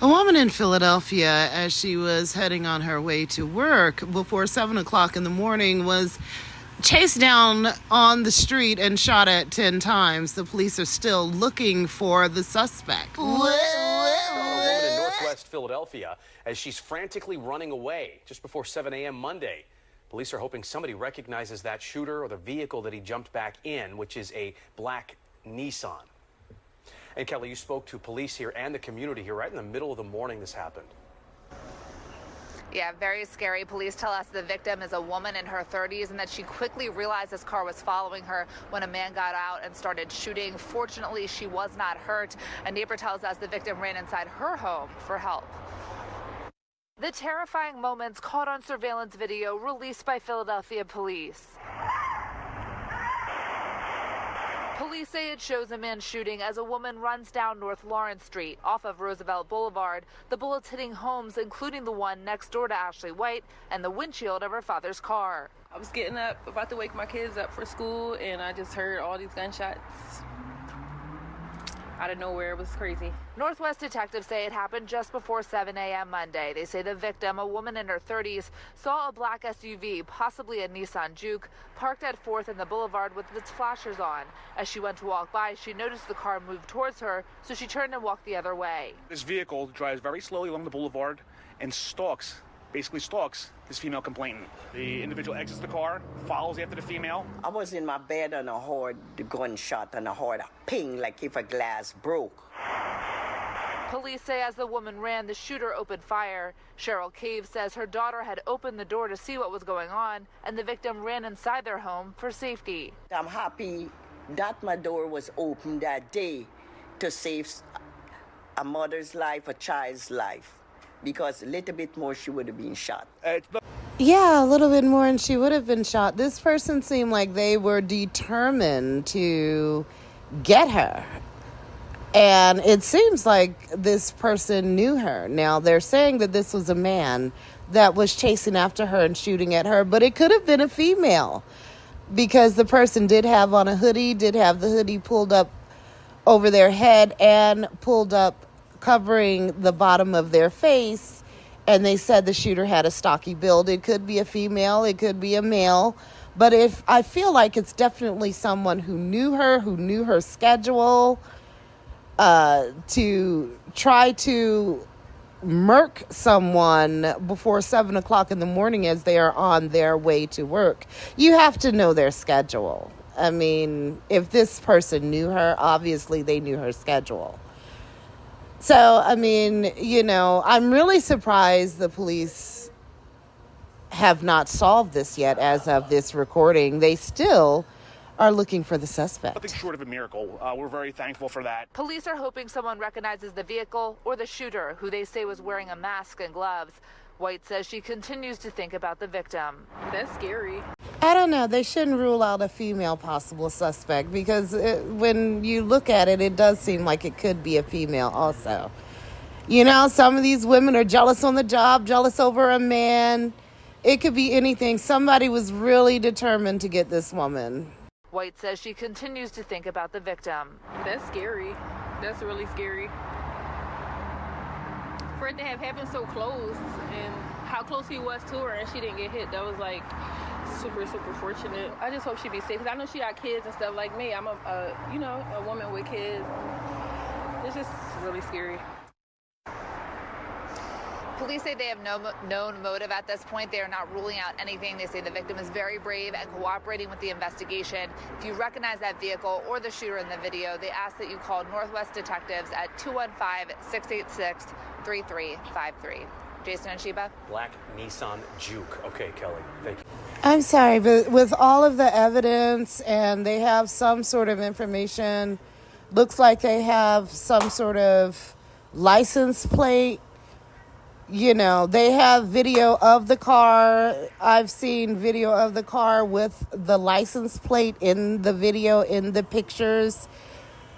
A woman in Philadelphia, as she was heading on her way to work before 7 o'clock in the morning, was chased down on the street and shot at 10 times. The police are still looking for the suspect. A woman in Northwest Philadelphia as she's frantically running away just before 7 a.m. Monday. Police are hoping somebody recognizes that shooter or the vehicle that he jumped back in, which is a black Nissan. And Kelly, you spoke to police here and the community here right in the middle of the morning this happened. Yeah, very scary. Police tell us the victim is a woman in her 30s and that she quickly realized this car was following her when a man got out and started shooting. Fortunately, she was not hurt. A neighbor tells us the victim ran inside her home for help. The terrifying moments caught on surveillance video released by Philadelphia police. Police say it shows a man shooting as a woman runs down North Lawrence Street off of Roosevelt Boulevard. The bullets hitting homes, including the one next door to Ashley White and the windshield of her father's car. I was getting up, about to wake my kids up for school, and I just heard all these gunshots. Out of nowhere, it was crazy. Northwest detectives say it happened just before 7 a.m. Monday. They say the victim, a woman in her 30s, saw a black SUV, possibly a Nissan Juke, parked at 4th and the Boulevard with its flashers on. As she went to walk by, she noticed the car move towards her, so she turned and walked the other way. This vehicle drives very slowly along the boulevard and basically stalks this female complainant. The individual exits the car, follows after the female. I was in my bed and I heard the gunshot and I heard a ping like if a glass broke. Police say as the woman ran, the shooter opened fire. Cheryl Cave says her daughter had opened the door to see what was going on, and the victim ran inside their home for safety. I'm happy that my door was open that day to save a mother's life, a child's life, because a little bit more she would have been shot. Yeah, a little bit more and she would have been shot. This person seemed like they were determined to get her. And it seems like this person knew her. Now, they're saying that this was a man that was chasing after her and shooting at her, but it could have been a female because the person did have on a hoodie, did have the hoodie pulled up over their head and pulled up covering the bottom of their face. And they said the shooter had a stocky build. It could be a female, it could be a male. But if I feel like it's definitely someone who knew her schedule, to try to murk someone before 7 o'clock in the morning as they are on their way to work. You have to know their schedule. I mean, if this person knew her, obviously they knew her schedule. So, I mean, I'm really surprised the police have not solved this yet as of this recording. They still are looking for the suspect. Nothing short of a miracle. We're very thankful for that. Police are hoping someone recognizes the vehicle or the shooter, who they say was wearing a mask and gloves. White says she continues to think about the victim. That's scary. I don't know. They shouldn't rule out a female possible suspect because when you look at it, it does seem like it could be a female also. Some of these women are jealous on the job, jealous over a man. It could be anything. Somebody was really determined to get this woman. White says she continues to think about the victim. That's scary. That's really scary. For it to have happened so close and how close he was to her and she didn't get hit, that was like super, super fortunate. I just hope she be safe because I know she got kids and stuff like me. I'm a woman with kids. It's just really scary. Police say they have no known motive at this point. They are not ruling out anything. They say the victim is very brave and cooperating with the investigation. If you recognize that vehicle or the shooter in the video, they ask that you call Northwest Detectives at 215-686-3353. Jason and Sheba? Black Nissan Juke. Okay, Kelly, thank you. I'm sorry, but with all of the evidence and they have some sort of information, looks like they have some sort of license plate. They have video of the car. I've seen video of the car with the license plate in the video, in the pictures.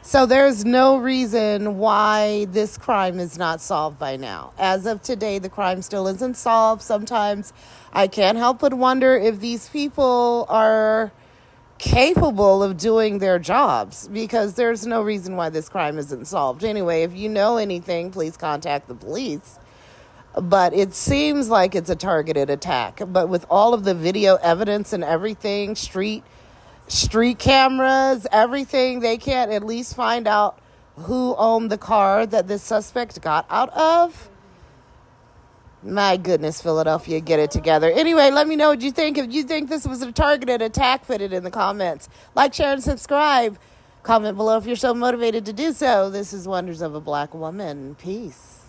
So there's no reason why this crime is not solved by now. As of today, the crime still isn't solved. Sometimes I can't help but wonder if these people are capable of doing their jobs, because there's no reason why this crime isn't solved. Anyway, if you know anything, please contact the police. But it seems like it's a targeted attack. But with all of the video evidence and everything, street cameras, everything, they can't at least find out who owned the car that this suspect got out of. My goodness, Philadelphia, get it together. Anyway, let me know what you think. If you think this was a targeted attack, put it in the comments. Like, share, and subscribe. Comment below if you're so motivated to do so. This is Wonders of a Black Woman. Peace.